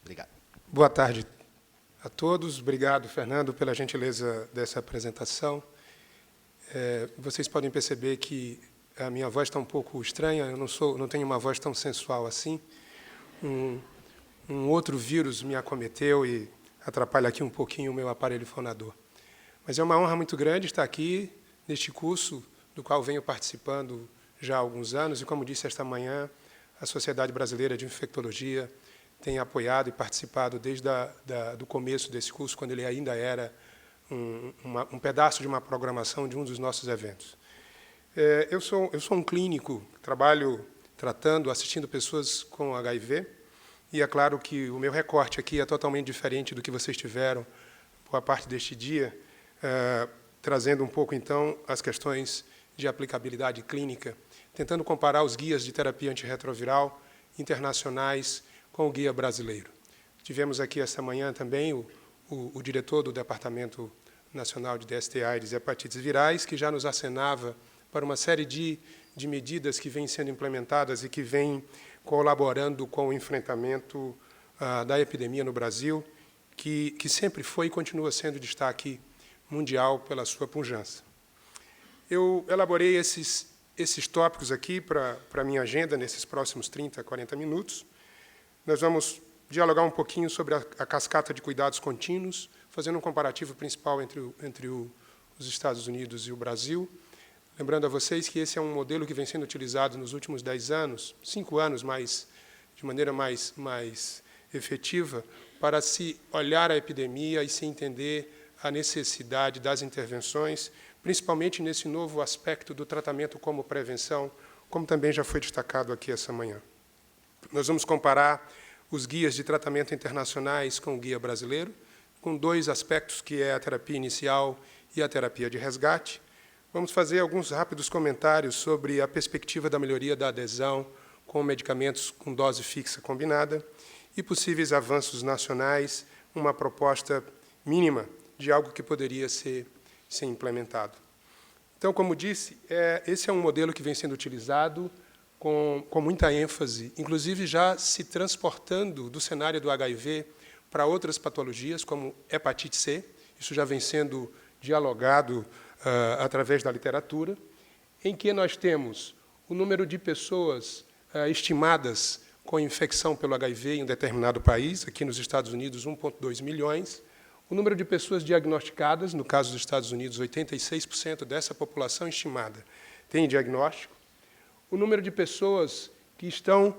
Obrigado. Boa tarde a todos. Obrigado, Fernando, pela gentileza dessa apresentação. Vocês podem perceber que a minha voz está um pouco estranha, eu não tenho uma voz tão sensual assim. Um outro vírus me acometeu e atrapalha aqui um pouquinho o meu aparelho fonador. Mas é uma honra muito grande estar aqui neste curso, do qual venho participando já há alguns anos, e, como disse esta manhã, a Sociedade Brasileira de Infectologia tem apoiado e participado desde do começo desse curso, quando ele ainda era um pedaço de uma programação de um dos nossos eventos. Eu sou um clínico, trabalho tratando, assistindo pessoas com HIV, e é claro que o meu recorte aqui é totalmente diferente do que vocês tiveram por parte deste dia, trazendo um pouco, então, as questões de aplicabilidade clínica, tentando comparar os guias de terapia antirretroviral internacionais com o guia brasileiro. Tivemos aqui esta manhã também o diretor do Departamento Nacional de DST/AIDS e Hepatites Virais, que já nos acenava para uma série de medidas que vêm sendo implementadas e que vêm colaborando com o enfrentamento da epidemia no Brasil, que sempre foi e continua sendo destaque mundial pela sua pujança. Eu elaborei esses tópicos aqui para a minha agenda nesses próximos 30, 40 minutos. Nós vamos dialogar um pouquinho sobre a cascata de cuidados contínuos, fazendo um comparativo principal entre os Estados Unidos e o Brasil. Lembrando a vocês que esse é um modelo que vem sendo utilizado nos últimos 10 anos, 5 anos, mas de maneira mais efetiva, para se olhar a epidemia e se entender a necessidade das intervenções, principalmente nesse novo aspecto do tratamento como prevenção, como também já foi destacado aqui essa manhã. Nós vamos comparar os guias de tratamento internacionais com o guia brasileiro, com dois aspectos, que é a terapia inicial e a terapia de resgate. Vamos fazer alguns rápidos comentários sobre a perspectiva da melhoria da adesão com medicamentos com dose fixa combinada e possíveis avanços nacionais, uma proposta mínima de algo que poderia ser implementado. Então, como disse, esse é um modelo que vem sendo utilizado com muita ênfase, inclusive já se transportando do cenário do HIV para outras patologias, como hepatite C. Isso já vem sendo dialogado através da literatura, em que nós temos o número de pessoas estimadas com infecção pelo HIV em um determinado país, aqui nos Estados Unidos, 1,2 milhões, o número de pessoas diagnosticadas, no caso dos Estados Unidos, 86% dessa população estimada tem diagnóstico, o número de pessoas que estão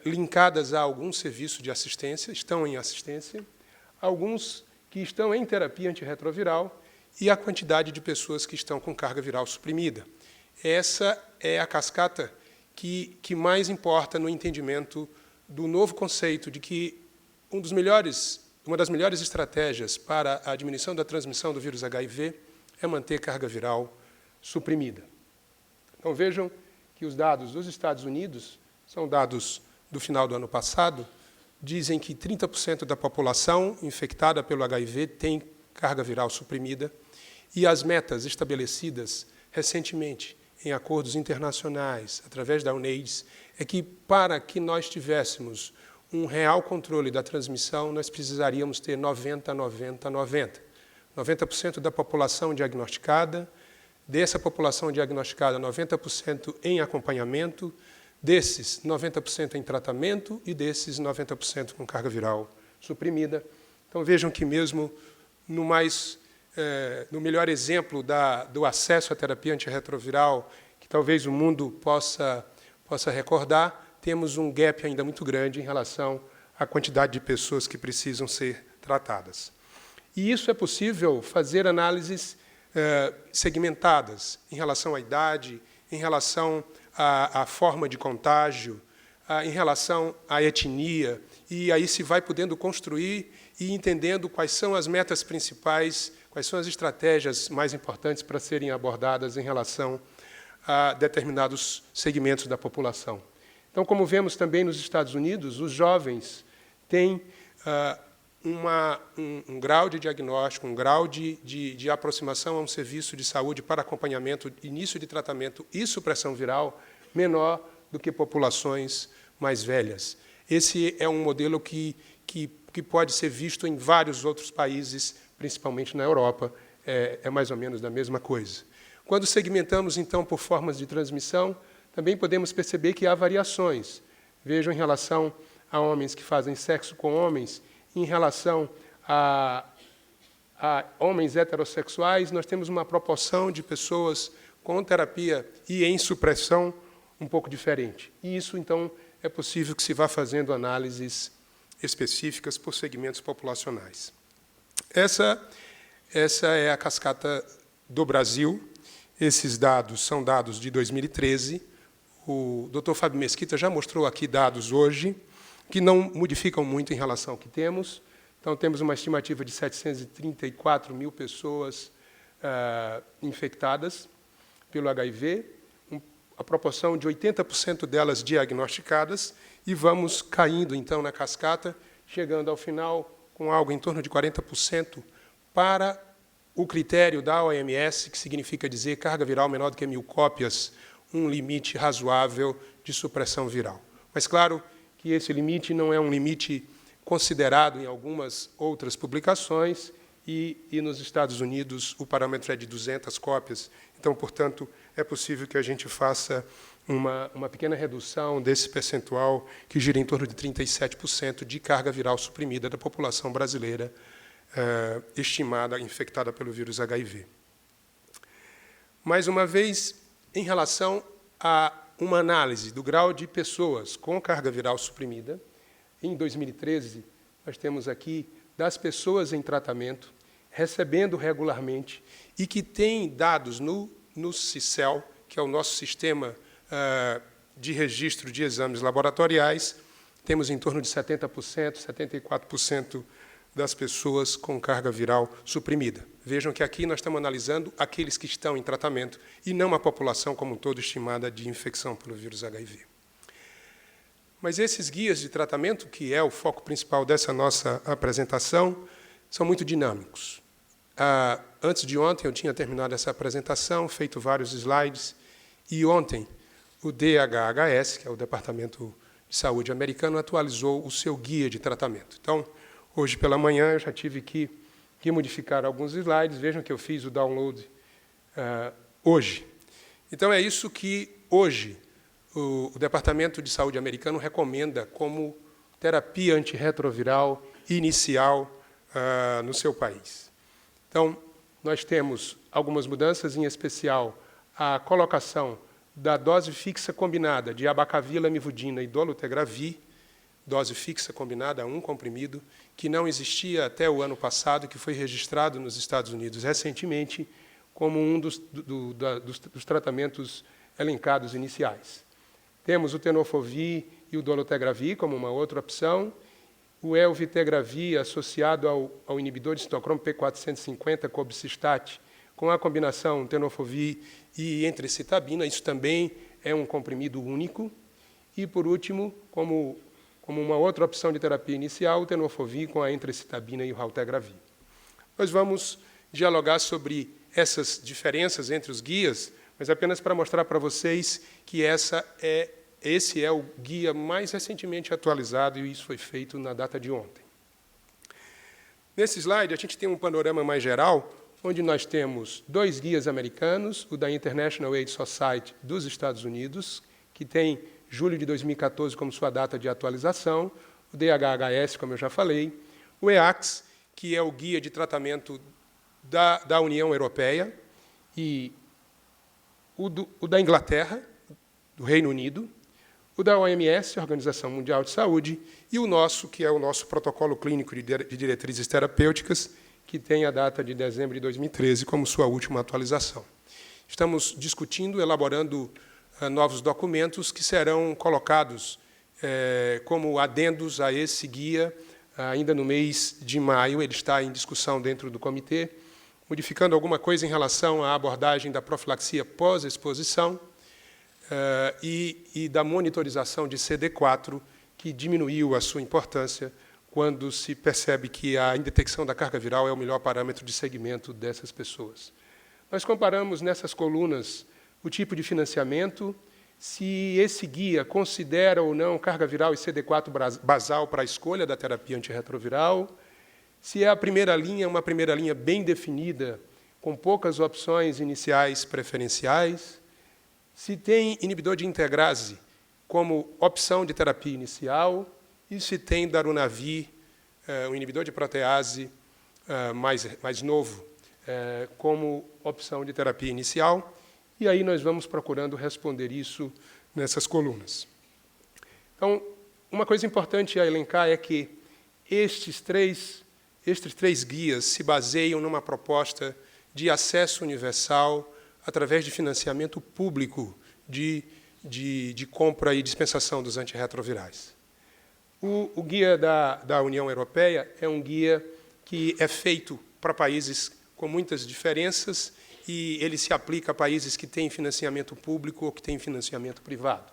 linkadas a algum serviço de assistência, estão em assistência, alguns que estão em terapia antirretroviral e a quantidade de pessoas que estão com carga viral suprimida. Essa é a cascata que mais importa no entendimento do novo conceito de que uma das melhores estratégias para a diminuição da transmissão do vírus HIV é manter carga viral suprimida. Então, vejam que os dados dos Estados Unidos, são dados do final do ano passado, dizem que 30% da população infectada pelo HIV tem carga viral suprimida, e as metas estabelecidas recentemente em acordos internacionais, através da UNAIDS, é que, para que nós tivéssemos um real controle da transmissão, nós precisaríamos ter 90% da população diagnosticada, dessa população diagnosticada, 90% em acompanhamento, desses 90% em tratamento e desses 90% com carga viral suprimida. Então, vejam que mesmo no melhor exemplo do acesso à terapia antirretroviral, que talvez o mundo possa recordar, temos um gap ainda muito grande em relação à quantidade de pessoas que precisam ser tratadas. E isso é possível fazer análises segmentadas em relação à idade, em relação à forma de contágio, em relação à etnia, e aí se vai podendo construir e entendendo quais são as metas principais, quais são as estratégias mais importantes para serem abordadas em relação a determinados segmentos da população. Então, como vemos também nos Estados Unidos, os jovens têm um grau de diagnóstico, um grau de aproximação a um serviço de saúde para acompanhamento, início de tratamento e supressão viral menor do que populações mais velhas. Esse é um modelo que pode ser visto em vários outros países, principalmente na Europa, é mais ou menos da mesma coisa. Quando segmentamos, então, por formas de transmissão, também podemos perceber que há variações. Vejam em relação a homens que fazem sexo com homens, em relação a homens heterossexuais, nós temos uma proporção de pessoas com terapia e em supressão um pouco diferente. E isso, então, é possível que se vá fazendo análises específicas por segmentos populacionais. Essa é a cascata do Brasil. Esses dados são dados de 2013. O Dr. Fábio Mesquita já mostrou aqui dados hoje, que não modificam muito em relação ao que temos. Então, temos uma estimativa de 734 mil pessoas infectadas pelo HIV, a proporção de 80% delas diagnosticadas, e vamos caindo, então, na cascata, chegando ao final com algo em torno de 40% para o critério da OMS, que significa dizer carga viral menor do que 1.000 cópias, um limite razoável de supressão viral. Mas, claro, que esse limite não é um limite considerado em algumas outras publicações, e nos Estados Unidos o parâmetro é de 200 cópias. Então, portanto, é possível que a gente faça uma pequena redução desse percentual, que gira em torno de 37% de carga viral suprimida da população brasileira estimada infectada pelo vírus HIV. Mais uma vez, em relação a uma análise do grau de pessoas com carga viral suprimida, em 2013, nós temos aqui das pessoas em tratamento, recebendo regularmente, e que têm dados no CICEL, que é o nosso sistema de registro de exames laboratoriais, temos em torno de 70%, 74% das pessoas com carga viral suprimida. Vejam que aqui nós estamos analisando aqueles que estão em tratamento e não a população como um todo estimada de infecção pelo vírus HIV. Mas esses guias de tratamento, que é o foco principal dessa nossa apresentação, são muito dinâmicos. Antes de ontem, eu tinha terminado essa apresentação, feito vários slides, e ontem o DHHS, que é o Departamento de Saúde americano, atualizou o seu guia de tratamento. Então, hoje pela manhã, eu já tive que modificar alguns slides. Vejam que eu fiz o download hoje. Então, é isso que, hoje, o Departamento de Saúde americano recomenda como terapia antirretroviral inicial no seu país. Então, nós temos algumas mudanças, em especial a colocação da dose fixa combinada de abacavir, lamivudina e dolutegravir, dose fixa combinada a um comprimido, que não existia até o ano passado, que foi registrado nos Estados Unidos recentemente como um dos tratamentos elencados iniciais. Temos o tenofovir e o dolutegravir como uma outra opção, o elvitegravir associado ao inibidor de citocromo P450, cobicistat, com a combinação tenofovir e entricitabina, isso também é um comprimido único. E, por último, como uma outra opção de terapia inicial, o tenofovir com a entricitabina e o raltegravir. Nós vamos dialogar sobre essas diferenças entre os guias, mas apenas para mostrar para vocês que esse é o guia mais recentemente atualizado, e isso foi feito na data de ontem. Nesse slide, a gente tem um panorama mais geral, onde nós temos dois guias americanos, o da International AIDS Society dos Estados Unidos, que tem julho de 2014 como sua data de atualização, o DHHS, como eu já falei, o EACS, que é o guia de tratamento da União Europeia, e o da Inglaterra, do Reino Unido, o da OMS, Organização Mundial de Saúde, e o nosso, que é o nosso protocolo clínico de diretrizes terapêuticas, que tem a data de dezembro de 2013 como sua última atualização. Estamos discutindo, elaborando novos documentos que serão colocados como adendos a esse guia ainda no mês de maio. Ele está em discussão dentro do comitê, modificando alguma coisa em relação à abordagem da profilaxia pós-exposição e da monitorização de CD4, que diminuiu a sua importância quando se percebe que a indetecção da carga viral é o melhor parâmetro de segmento dessas pessoas. Nós comparamos nessas colunas o tipo de financiamento, se esse guia considera ou não carga viral e CD4 basal para a escolha da terapia antirretroviral, se é a primeira linha, uma primeira linha bem definida, com poucas opções iniciais preferenciais, se tem inibidor de integrase como opção de terapia inicial, e se tem darunavir, um inibidor de protease mais novo, como opção de terapia inicial, e aí nós vamos procurando responder isso nessas colunas. Então, uma coisa importante a elencar é que estes três guias se baseiam numa proposta de acesso universal através de financiamento público de compra e dispensação dos antirretrovirais. O guia da União Europeia é um guia que é feito para países com muitas diferenças e ele se aplica a países que têm financiamento público ou que têm financiamento privado.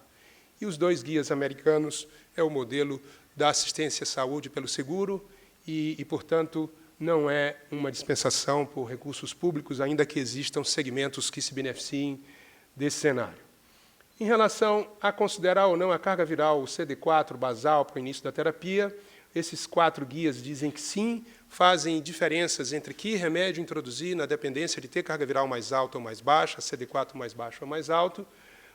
E os dois guias americanos é o modelo da assistência à saúde pelo seguro e, portanto, não é uma dispensação por recursos públicos, ainda que existam segmentos que se beneficiem desse cenário. Em relação a considerar ou não a carga viral, o CD4 basal para o início da terapia, esses 4 guias dizem que sim, fazem diferenças entre que remédio introduzir na dependência de ter carga viral mais alta ou mais baixa, CD4 mais baixo ou mais alto.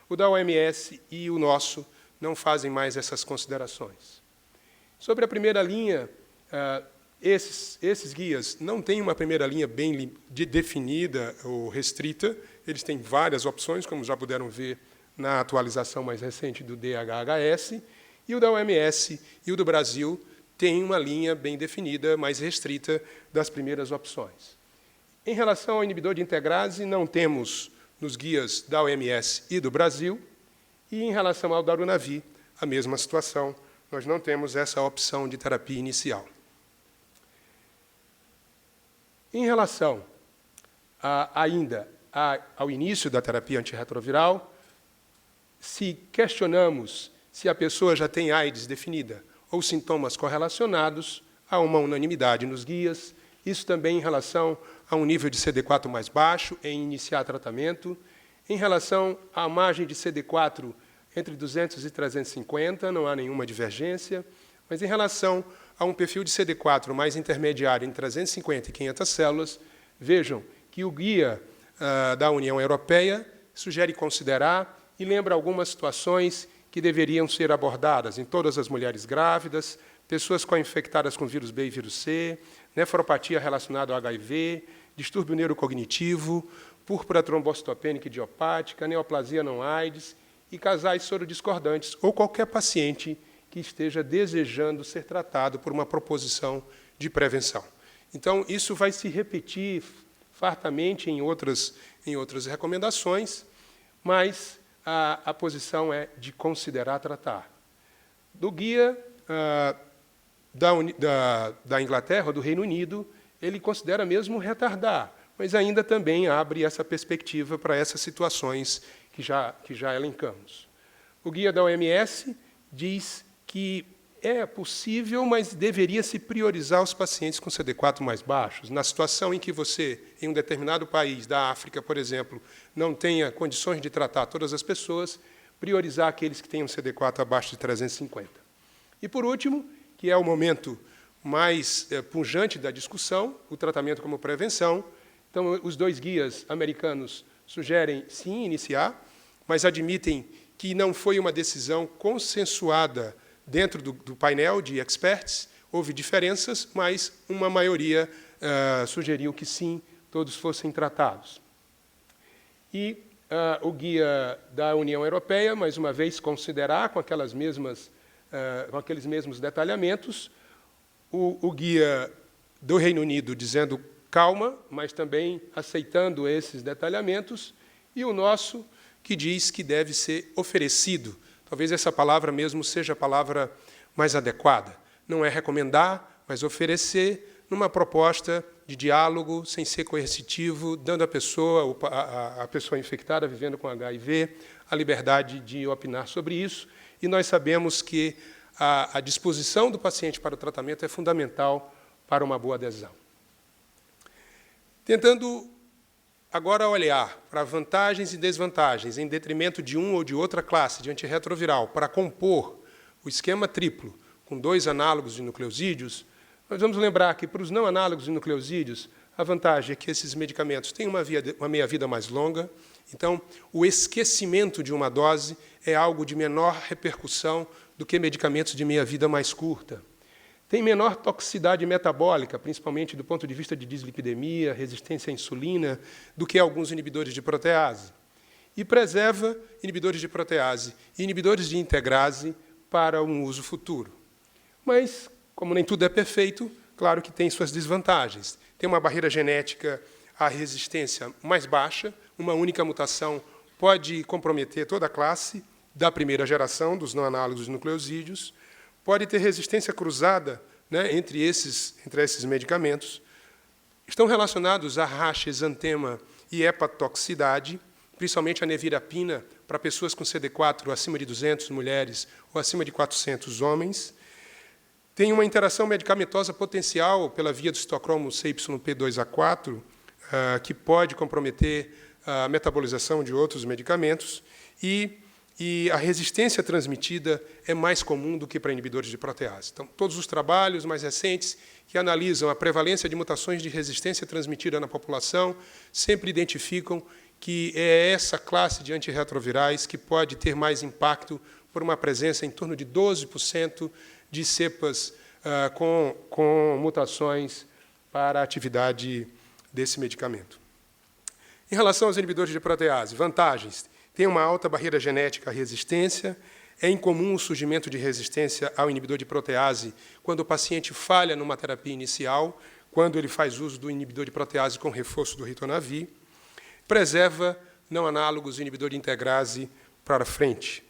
O da OMS e o nosso não fazem mais essas considerações. Sobre a primeira linha, esses guias não têm uma primeira linha bem definida ou restrita, eles têm várias opções, como já puderam ver na atualização mais recente do DHHS, e o da OMS e o do Brasil têm uma linha bem definida, mais restrita das primeiras opções. Em relação ao inibidor de integrase, não temos nos guias da OMS e do Brasil, e em relação ao darunavir, a mesma situação, nós não temos essa opção de terapia inicial. Em relação ainda ao início da terapia antirretroviral, se questionamos se a pessoa já tem AIDS definida ou sintomas correlacionados, há uma unanimidade nos guias, isso também em relação a um nível de CD4 mais baixo em iniciar tratamento, em relação à margem de CD4 entre 200 e 350, não há nenhuma divergência, mas em relação a um perfil de CD4 mais intermediário em 350 e 500 células, vejam que o guia da União Europeia sugere considerar e lembra algumas situações que deveriam ser abordadas em todas as mulheres grávidas, pessoas co-infectadas com vírus B e vírus C, nefropatia relacionada ao HIV, distúrbio neurocognitivo, púrpura trombocitopênica idiopática, neoplasia não AIDS e casais sorodiscordantes ou qualquer paciente que esteja desejando ser tratado por uma proposição de prevenção. Então, isso vai se repetir fartamente em outras recomendações, mas a posição é de considerar tratar. Do guia da Inglaterra, ou do Reino Unido, ele considera mesmo retardar, mas ainda também abre essa perspectiva para essas situações que já elencamos. O guia da OMS diz que é possível, mas deveria se priorizar os pacientes com CD4 mais baixos. Na situação em que você, em um determinado país da África, por exemplo, não tenha condições de tratar todas as pessoas, priorizar aqueles que tenham CD4 abaixo de 350. E, por último, que é o momento mais pujante da discussão, o tratamento como prevenção. Então, os dois guias americanos sugerem, sim, iniciar, mas admitem que não foi uma decisão consensuada dentro do painel de experts, houve diferenças, mas uma maioria sugeriu que sim, todos fossem tratados. E o guia da União Europeia, mais uma vez, considerar com aqueles mesmos detalhamentos, o guia do Reino Unido dizendo calma, mas também aceitando esses detalhamentos, e o nosso, que diz que deve ser oferecido. Talvez essa palavra mesmo seja a palavra mais adequada. Não é recomendar, mas oferecer numa proposta de diálogo, sem ser coercitivo, dando à pessoa, a pessoa infectada vivendo com HIV, a liberdade de opinar sobre isso. E nós sabemos que a disposição do paciente para o tratamento é fundamental para uma boa adesão. Tentando agora olhar para vantagens e desvantagens em detrimento de um ou de outra classe de antirretroviral para compor o esquema triplo com 2 análogos de nucleosídeos, nós vamos lembrar que, para os não análogos de nucleosídeos, a vantagem é que esses medicamentos têm uma meia-vida mais longa, então, o esquecimento de uma dose é algo de menor repercussão do que medicamentos de meia-vida mais curta. Tem menor toxicidade metabólica, principalmente do ponto de vista de dislipidemia, resistência à insulina, do que alguns inibidores de protease. E preserva inibidores de protease e inibidores de integrase para um uso futuro. Mas, como nem tudo é perfeito, claro que tem suas desvantagens. Tem uma barreira genética à resistência mais baixa, uma única mutação pode comprometer toda a classe da primeira geração dos não análogos de nucleosídeos, pode ter resistência cruzada, né, entre esses medicamentos, estão relacionados a racha, exantema e hepatotoxicidade, principalmente a nevirapina, para pessoas com CD4 acima de 200 mulheres ou acima de 400 homens. Tem uma interação medicamentosa potencial pela via do citocromo CYP2A4, que pode comprometer a metabolização de outros medicamentos, e a resistência transmitida é mais comum do que para inibidores de protease. Então, todos os trabalhos mais recentes que analisam a prevalência de mutações de resistência transmitida na população sempre identificam que é essa classe de antirretrovirais que pode ter mais impacto por uma presença em torno de 12% de cepas com mutações para a atividade desse medicamento. Em relação aos inibidores de protease, vantagens. Tem uma alta barreira genética à resistência, é incomum o surgimento de resistência ao inibidor de protease quando o paciente falha numa terapia inicial, quando ele faz uso do inibidor de protease com reforço do ritonavir, preserva não análogos do inibidor de integrase para frente.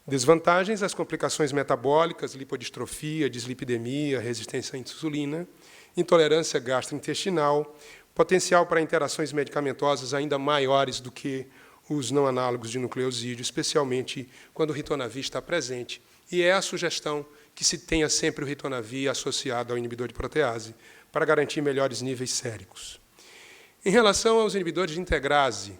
Desvantagens, as complicações metabólicas, lipodistrofia, dislipidemia, resistência à insulina, intolerância gastrointestinal, potencial para interações medicamentosas ainda maiores do que os não análogos de nucleosídeo, especialmente quando o ritonavir está presente. E é a sugestão que se tenha sempre o ritonavir associado ao inibidor de protease, para garantir melhores níveis séricos. Em relação aos inibidores de integrase,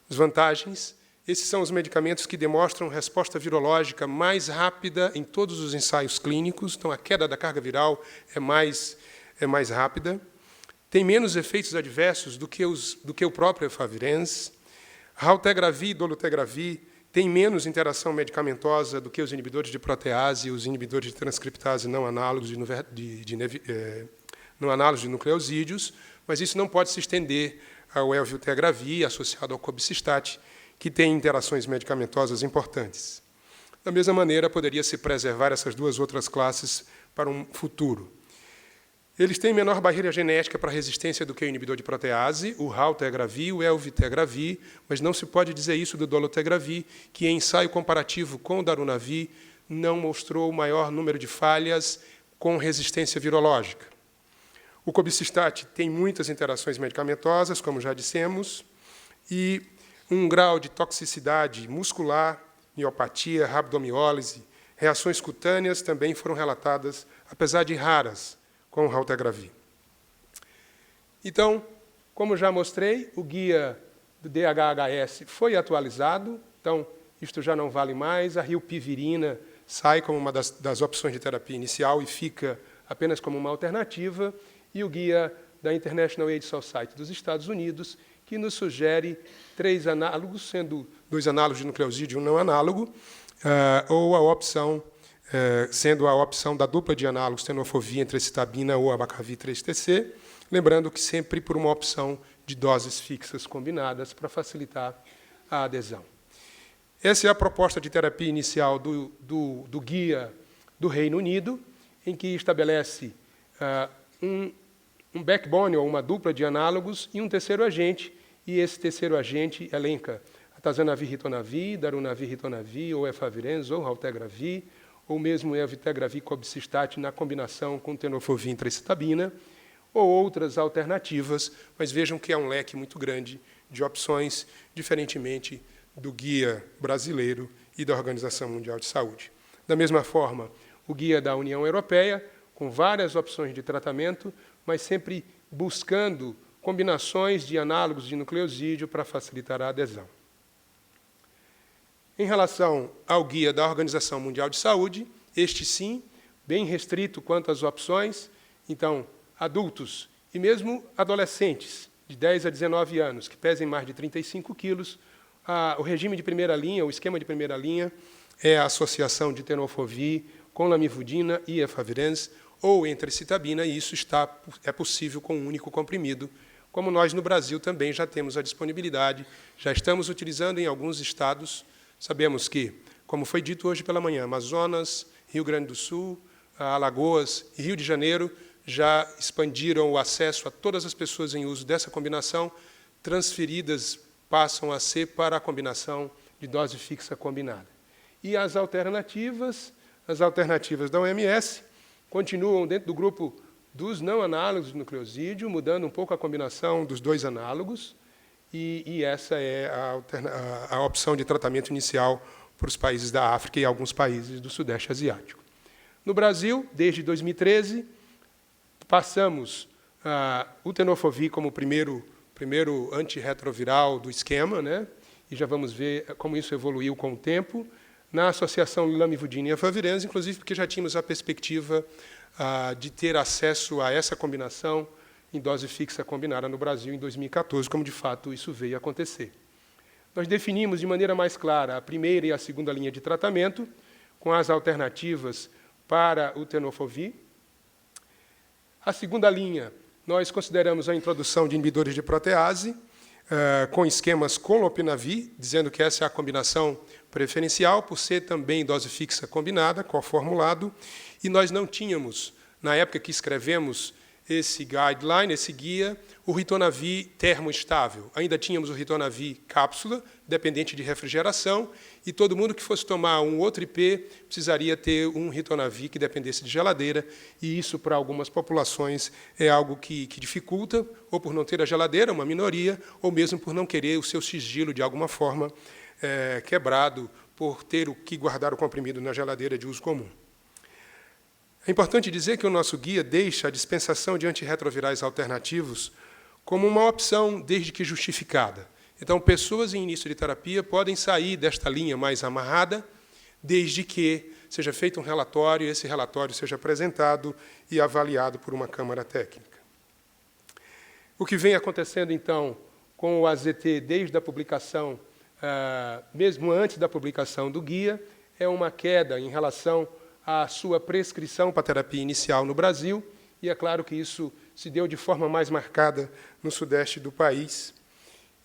as vantagens, esses são os medicamentos que demonstram resposta virológica mais rápida em todos os ensaios clínicos, então a queda da carga viral é mais rápida, tem menos efeitos adversos do que o próprio efavirenz. Raltegravir e dolutegravir têm menos interação medicamentosa do que os inibidores de protease e os inibidores de transcriptase não análogos de nucleosídeos, mas isso não pode se estender ao elvitegravir, associado ao cobicistat, que tem interações medicamentosas importantes. Da mesma maneira, poderia-se preservar essas duas outras classes para um futuro. Eles têm menor barreira genética para resistência do que o inibidor de protease, o raltegravir e o elvitegravir, mas não se pode dizer isso do dolutegravir, que em ensaio comparativo com o darunavir não mostrou o maior número de falhas com resistência virológica. O cobicistat tem muitas interações medicamentosas, como já dissemos, e um grau de toxicidade muscular, miopatia, rabdomiólise, reações cutâneas também foram relatadas, apesar de raras, com o raltegravir. Então, como já mostrei, o guia do DHHS foi atualizado, então isto já não vale mais, a rilpivirina sai como uma das opções de terapia inicial e fica apenas como uma alternativa, e o guia da International AIDS Society dos Estados Unidos, que nos sugere 3 análogos, sendo 2 análogos de nucleosídeo e um não análogo, ou a opção sendo a opção da dupla de análogos tenofovir, entrectabina ou abacavir 3-TC, lembrando que sempre por uma opção de doses fixas combinadas para facilitar a adesão. Essa é a proposta de terapia inicial do guia do Reino Unido, em que estabelece um backbone, ou uma dupla de análogos, e um terceiro agente, e esse terceiro agente elenca atazanavir, ritonavir, darunavir, ritonavir, ou efavirenz, ou raltegravir, ou mesmo elvitegravir, cobicistat, na combinação com tenofovir, entrectabina, ou outras alternativas, mas vejam que é um leque muito grande de opções, diferentemente do guia brasileiro e da Organização Mundial de Saúde. Da mesma forma, o guia da União Europeia, com várias opções de tratamento, mas sempre buscando combinações de análogos de nucleosídeo para facilitar a adesão. Em relação ao guia da Organização Mundial de Saúde, este sim, bem restrito quanto às opções, então, adultos e mesmo adolescentes de 10 a 19 anos, que pesem mais de 35 quilos, o regime de primeira linha, o esquema de primeira linha, é a associação de tenofovir com lamivudina e efavirenz, ou entricitabina, e isso é possível com um único comprimido, como nós no Brasil também já temos a disponibilidade, já estamos utilizando em alguns estados. Sabemos que, como foi dito hoje pela manhã, Amazonas, Rio Grande do Sul, Alagoas e Rio de Janeiro já expandiram o acesso a todas as pessoas em uso dessa combinação, transferidas passam a ser para a combinação de dose fixa combinada. E as alternativas da OMS, continuam dentro do grupo dos não análogos de nucleosídeo, mudando um pouco a combinação dos dois análogos, e essa é a opção de tratamento inicial para os países da África e alguns países do Sudeste Asiático. No Brasil, desde 2013, passamos o tenofovir como primeiro antirretroviral do esquema, né? E já vamos ver como isso evoluiu com o tempo, na associação lamivudina e efavirenz, inclusive porque já tínhamos a perspectiva de ter acesso a essa combinação em dose fixa combinada no Brasil em 2014, como de fato isso veio a acontecer. Nós definimos de maneira mais clara a primeira e a segunda linha de tratamento, com as alternativas para o tenofovir. A segunda linha, nós consideramos a introdução de inibidores de protease, com esquemas com lopinavir, dizendo que essa é a combinação preferencial, por ser também dose fixa combinada, co-formulado, e nós não tínhamos, na época que escrevemos esse guideline, esse guia, o ritonavir termoestável. Ainda tínhamos o ritonavir cápsula, dependente de refrigeração, e todo mundo que fosse tomar um outro IP precisaria ter um ritonavir que dependesse de geladeira, e isso, para algumas populações, é algo que dificulta, ou por não ter a geladeira, uma minoria, ou mesmo por não querer o seu sigilo, de alguma forma, quebrado, por ter que guardar o comprimido na geladeira de uso comum. É importante dizer que o nosso guia deixa a dispensação de antirretrovirais alternativos como uma opção, desde que justificada. Então, pessoas em início de terapia podem sair desta linha mais amarrada, desde que seja feito um relatório, e esse relatório seja apresentado e avaliado por uma câmara técnica. O que vem acontecendo, então, com o AZT desde a publicação, mesmo antes da publicação do guia, é uma queda em relação à sua prescrição para terapia inicial no Brasil, e é claro que isso se deu de forma mais marcada no sudeste do país,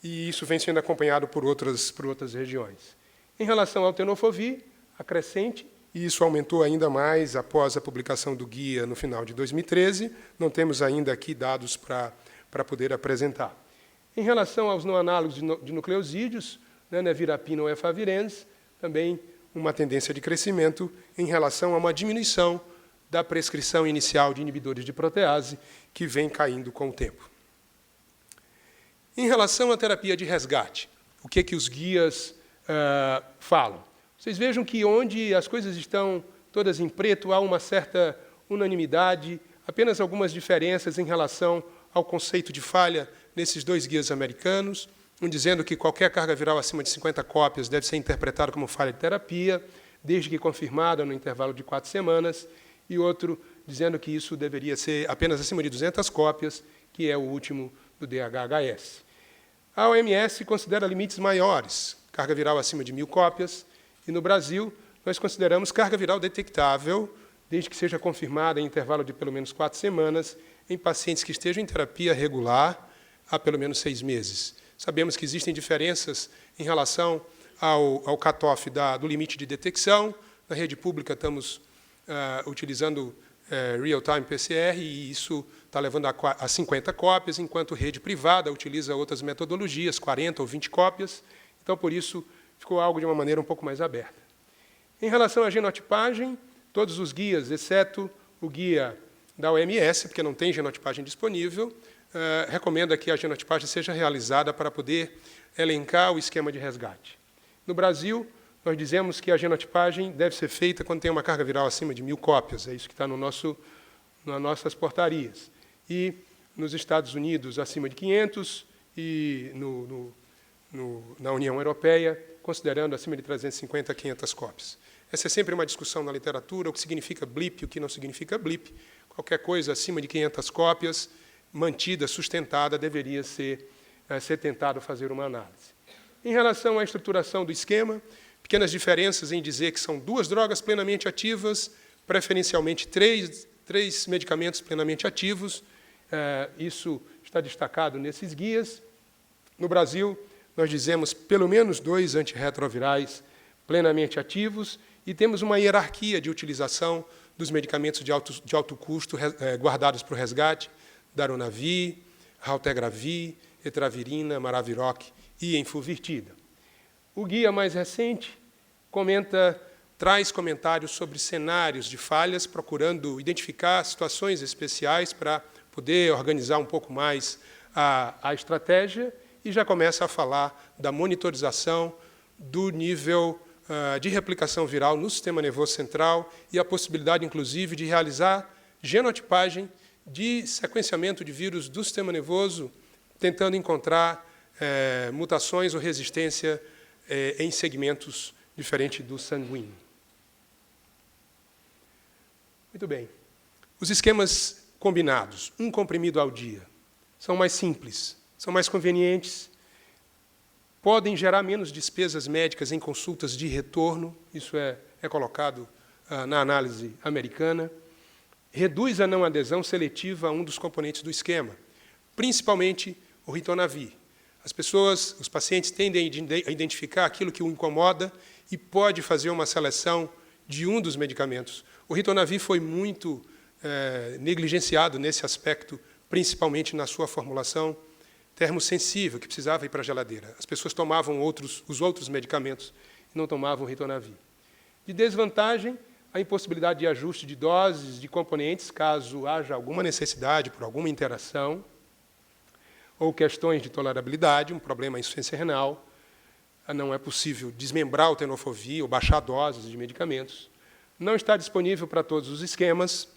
e isso vem sendo acompanhado por outras regiões. Em relação ao tenofovir, a crescente, e isso aumentou ainda mais após a publicação do guia no final de 2013, não temos ainda aqui dados para poder apresentar. Em relação aos não análogos de nucleosídeos, né, nevirapina ou efavirenz, também uma tendência de crescimento em relação a uma diminuição da prescrição inicial de inibidores de protease, que vem caindo com o tempo. Em relação à terapia de resgate, o que os guias falam? Vocês vejam que onde as coisas estão todas em preto, há uma certa unanimidade, apenas algumas diferenças em relação ao conceito de falha nesses dois guias americanos, um dizendo que qualquer carga viral acima de 50 cópias deve ser interpretada como falha de terapia, desde que confirmada no intervalo de 4 semanas, e outro dizendo que isso deveria ser apenas acima de 200 cópias, que é o último do DHHS. A OMS considera limites maiores, carga viral acima de 1.000 cópias, e no Brasil nós consideramos carga viral detectável, desde que seja confirmada em intervalo de pelo menos 4 semanas, em pacientes que estejam em terapia regular há pelo menos 6 meses. Sabemos que existem diferenças em relação ao cutoff do limite de detecção. Na rede pública estamos utilizando real-time PCR, e isso está levando a 50 cópias, enquanto rede privada utiliza outras metodologias, 40 ou 20 cópias. Então, por isso, ficou algo de uma maneira um pouco mais aberta. Em relação à genotipagem, todos os guias, exceto o guia da OMS, porque não tem genotipagem disponível, recomenda que a genotipagem seja realizada para poder elencar o esquema de resgate. No Brasil, nós dizemos que a genotipagem deve ser feita quando tem uma carga viral acima de 1.000 cópias, é isso que está nas nossas portarias. E nos Estados Unidos acima de 500 e na União Europeia, considerando acima de 350 a 500 cópias. Essa é sempre uma discussão na literatura, o que significa blip, o que não significa blip. Qualquer coisa acima de 500 cópias, mantida, sustentada, deveria ser tentado fazer uma análise. Em relação à estruturação do esquema, pequenas diferenças em dizer que são 2 drogas plenamente ativas, preferencialmente 3 medicamentos plenamente ativos. Isso está destacado nesses guias. No Brasil, nós dizemos pelo menos 2 antirretrovirais plenamente ativos e temos uma hierarquia de utilização dos medicamentos de alto custo guardados para o resgate, Darunavir, Raltegravir, Etravirina, Maraviroc e Enfurvirtida. O guia mais recente traz comentários sobre cenários de falhas, procurando identificar situações especiais para poder organizar um pouco mais a estratégia, e já começa a falar da monitorização do nível de replicação viral no sistema nervoso central e a possibilidade, inclusive, de realizar genotipagem de sequenciamento de vírus do sistema nervoso, tentando encontrar mutações ou resistência em segmentos diferentes do sanguíneo. Muito bem. Os esquemas combinados, um comprimido ao dia, são mais simples, são mais convenientes, podem gerar menos despesas médicas em consultas de retorno, isso é colocado na análise americana, reduz a não adesão seletiva a um dos componentes do esquema, principalmente o ritonavir. Os pacientes tendem a identificar aquilo que o incomoda e pode fazer uma seleção de um dos medicamentos. O ritonavir foi muito negligenciado nesse aspecto, principalmente na sua formulação termosensível, que precisava ir para a geladeira. As pessoas tomavam os outros medicamentos e não tomavam o ritonavir. De desvantagem, a impossibilidade de ajuste de doses, de componentes, caso haja alguma necessidade por alguma interação, ou questões de tolerabilidade, um problema em insuficiência renal, não é possível desmembrar o tenofovir ou baixar doses de medicamentos, não está disponível para todos os esquemas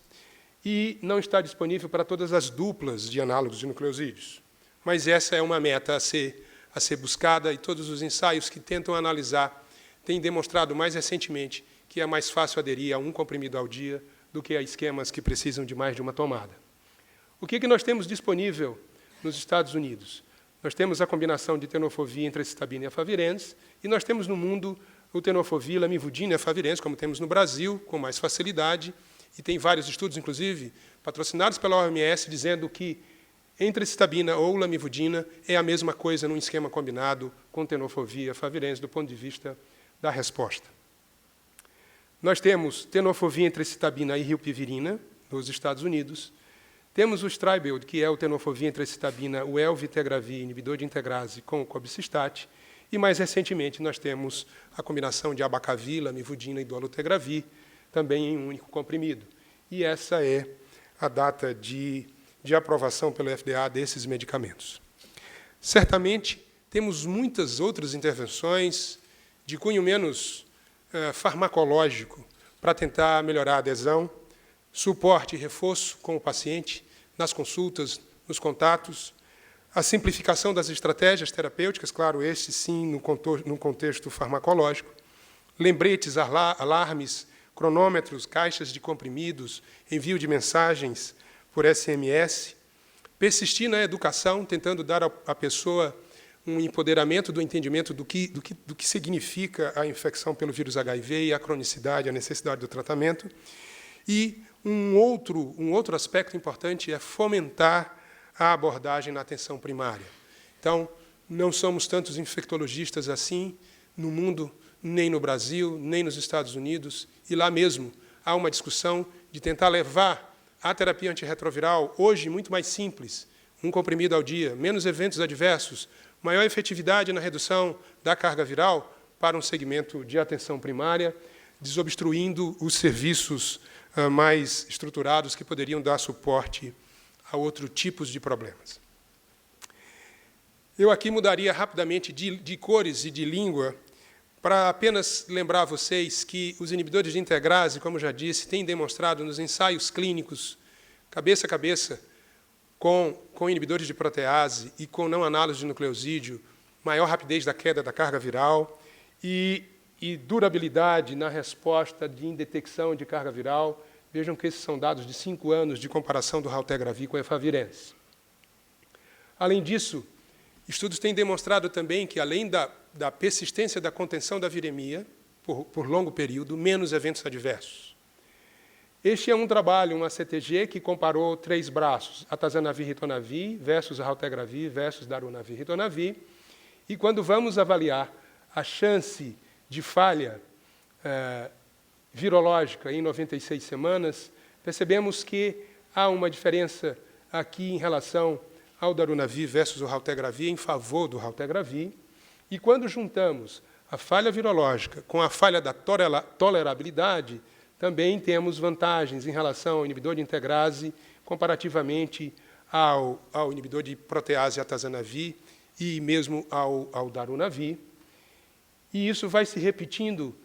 e não está disponível para todas as duplas de análogos de nucleosídeos. Mas essa é uma meta a ser buscada, e todos os ensaios que tentam analisar têm demonstrado mais recentemente que é mais fácil aderir a um comprimido ao dia do que a esquemas que precisam de mais de uma tomada. O que nós temos disponível nos Estados Unidos? Nós temos a combinação de tenofovir, entrecitabina e efavirenz, e nós temos no mundo o tenofovir, lamivudina e efavirenz, como temos no Brasil, com mais facilidade, e tem vários estudos, inclusive, patrocinados pela OMS, dizendo que entrecitabina ou lamivudina é a mesma coisa num esquema combinado com tenofovir e efavirenz, do ponto de vista da resposta. Nós temos tenofovir, entrecitabina e rilpivirina, nos Estados Unidos. Temos o Stribeld, que é o tenofovir, entrecitabina, o elvitegravir, inibidor de integrase, com o cobicistat. E, mais recentemente, nós temos a combinação de abacavir, lamivudina e dolutegravir, também em um único comprimido. E essa é a data de aprovação pelo FDA desses medicamentos. Certamente, temos muitas outras intervenções de cunho menos farmacológico para tentar melhorar a adesão, suporte e reforço com o paciente nas consultas, nos contatos, a simplificação das estratégias terapêuticas, claro, este sim no contexto farmacológico, lembretes, alarmes, cronômetros, caixas de comprimidos, envio de mensagens por SMS, persistir na educação, tentando dar à pessoa um empoderamento do entendimento do que significa a infecção pelo vírus HIV e a cronicidade, a necessidade do tratamento. E um outro aspecto importante é fomentar a abordagem na atenção primária. Então, não somos tantos infectologistas assim no mundo, nem no Brasil, nem nos Estados Unidos, e lá mesmo há uma discussão de tentar levar a terapia antirretroviral, hoje muito mais simples, um comprimido ao dia, menos eventos adversos, maior efetividade na redução da carga viral para um segmento de atenção primária, desobstruindo os serviços mais estruturados que poderiam dar suporte a outros tipos de problemas. Eu aqui mudaria rapidamente de cores e de língua para apenas lembrar a vocês que os inibidores de integrase, como já disse, têm demonstrado nos ensaios clínicos, cabeça a cabeça, com inibidores de protease e com não análise de nucleosídeo, maior rapidez da queda da carga viral e durabilidade na resposta de indetecção de carga viral. Vejam que esses são dados de 5 anos de comparação do raltegravir com a efavirenz. Além disso, estudos têm demonstrado também que, além da persistência da contenção da viremia, por longo período, menos eventos adversos. Este é um trabalho, uma CTG, que comparou 3 braços, atazanavir-ritonavir versus raltegravir versus darunavir-ritonavir, e quando vamos avaliar a chance de falha virológica em 96 semanas, percebemos que há uma diferença aqui em relação ao darunavir versus o raltegravir, em favor do raltegravir, e quando juntamos a falha virológica com a falha da tolerabilidade, também temos vantagens em relação ao inibidor de integrase comparativamente ao inibidor de protease atazanavir e mesmo ao darunavir. E isso vai se repetindo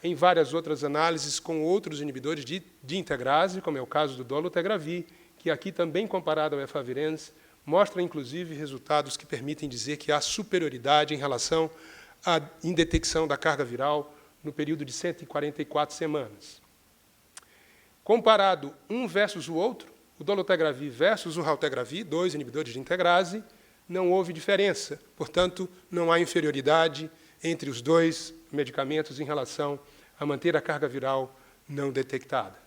em várias outras análises com outros inibidores de integrase, como é o caso do dolutegravir, que aqui também comparado ao efavirenz, mostra, inclusive, resultados que permitem dizer que há superioridade em relação à indetecção da carga viral no período de 144 semanas. Comparado um versus o outro, o dolutegravir versus o raltegravir, 2 inibidores de integrase, não houve diferença. Portanto, não há inferioridade entre os 2 medicamentos em relação a manter a carga viral não detectada.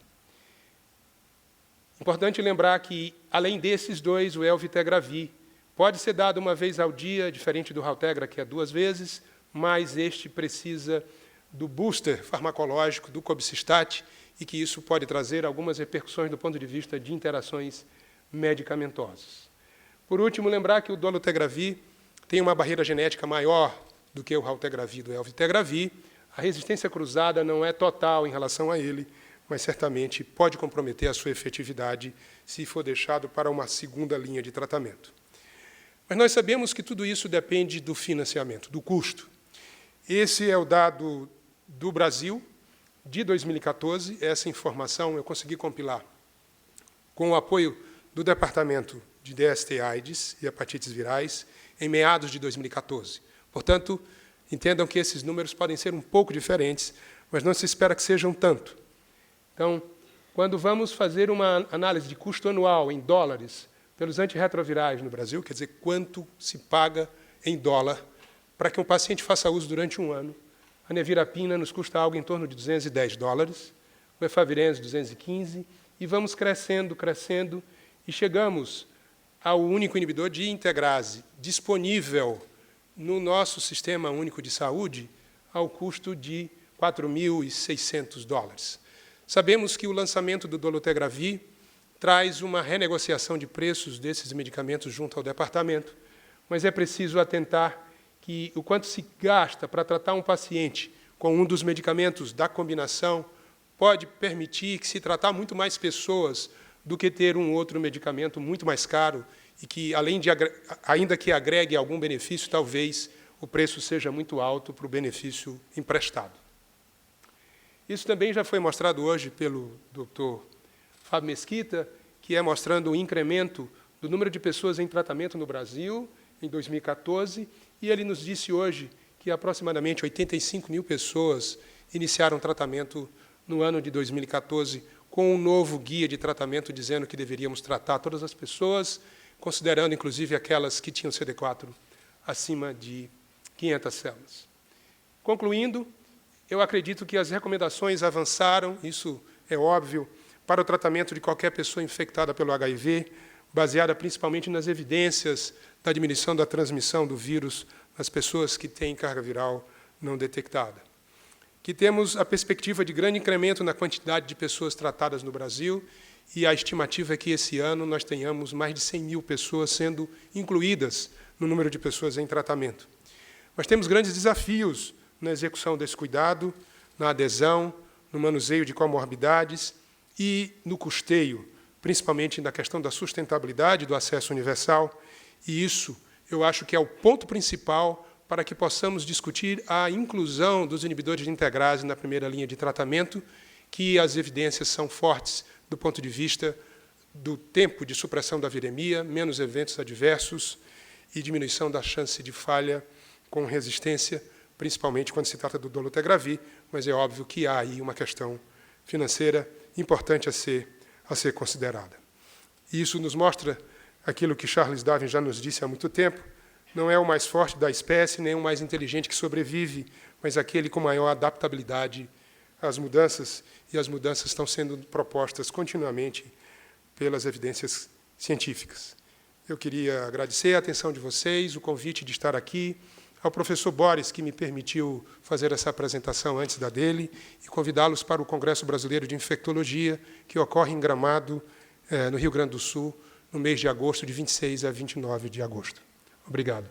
Importante lembrar que, além desses 2, o elvitegravir pode ser dado uma vez ao dia, diferente do raltegra, que é 2 vezes, mas este precisa do booster farmacológico, do cobicistat, e que isso pode trazer algumas repercussões do ponto de vista de interações medicamentosas. Por último, lembrar que o dolutegravir tem uma barreira genética maior do que o raltegravir do elvitegravir. A resistência cruzada não é total em relação a ele, mas certamente pode comprometer a sua efetividade se for deixado para uma segunda linha de tratamento. Mas nós sabemos que tudo isso depende do financiamento, do custo. Esse é o dado do Brasil, de 2014. Essa informação eu consegui compilar com o apoio do Departamento de DST-AIDS e Hepatites Virais em meados de 2014. Portanto, entendam que esses números podem ser um pouco diferentes, mas não se espera que sejam tanto. Então, quando vamos fazer uma análise de custo anual em dólares pelos antirretrovirais no Brasil, quer dizer, quanto se paga em dólar para que um paciente faça uso durante um ano, a nevirapina nos custa algo em torno de $210, o efavirenz 215, e vamos crescendo, e chegamos ao único inibidor de integrase disponível no nosso Sistema Único de Saúde ao custo de $4.600. Sabemos que o lançamento do dolutegravir traz uma renegociação de preços desses medicamentos junto ao departamento, mas é preciso atentar que o quanto se gasta para tratar um paciente com um dos medicamentos da combinação pode permitir que se tratar muito mais pessoas do que ter um outro medicamento muito mais caro e que, ainda que agregue algum benefício, talvez o preço seja muito alto para o benefício emprestado. Isso também já foi mostrado hoje pelo Dr. Fábio Mesquita, que é mostrando o incremento do número de pessoas em tratamento no Brasil em 2014, e ele nos disse hoje que aproximadamente 85 mil pessoas iniciaram tratamento no ano de 2014, com um novo guia de tratamento dizendo que deveríamos tratar todas as pessoas, considerando, inclusive, aquelas que tinham CD4 acima de 500 células. Concluindo, eu acredito que as recomendações avançaram, isso é óbvio, para o tratamento de qualquer pessoa infectada pelo HIV, baseada principalmente nas evidências da diminuição da transmissão do vírus nas pessoas que têm carga viral não detectada. Que temos a perspectiva de grande incremento na quantidade de pessoas tratadas no Brasil, e a estimativa é que esse ano nós tenhamos mais de 100 mil pessoas sendo incluídas no número de pessoas em tratamento. Mas temos grandes desafios na execução desse cuidado, na adesão, no manuseio de comorbidades e no custeio, principalmente na questão da sustentabilidade do acesso universal, e isso eu acho que é o ponto principal para que possamos discutir a inclusão dos inibidores de integrase na primeira linha de tratamento, que as evidências são fortes do ponto de vista do tempo de supressão da viremia, menos eventos adversos e diminuição da chance de falha com resistência, principalmente quando se trata do dolutegravir, mas é óbvio que há aí uma questão financeira importante a ser considerada. E isso nos mostra aquilo que Charles Darwin já nos disse há muito tempo: não é o mais forte da espécie, nem o mais inteligente que sobrevive, mas aquele com maior adaptabilidade às mudanças, e as mudanças estão sendo propostas continuamente pelas evidências científicas. Eu queria agradecer a atenção de vocês, o convite de estar aqui, ao professor Boris, que me permitiu fazer essa apresentação antes da dele, e convidá-los para o Congresso Brasileiro de Infectologia, que ocorre em Gramado, no Rio Grande do Sul, no mês de agosto, de 26 a 29 de agosto. Obrigado.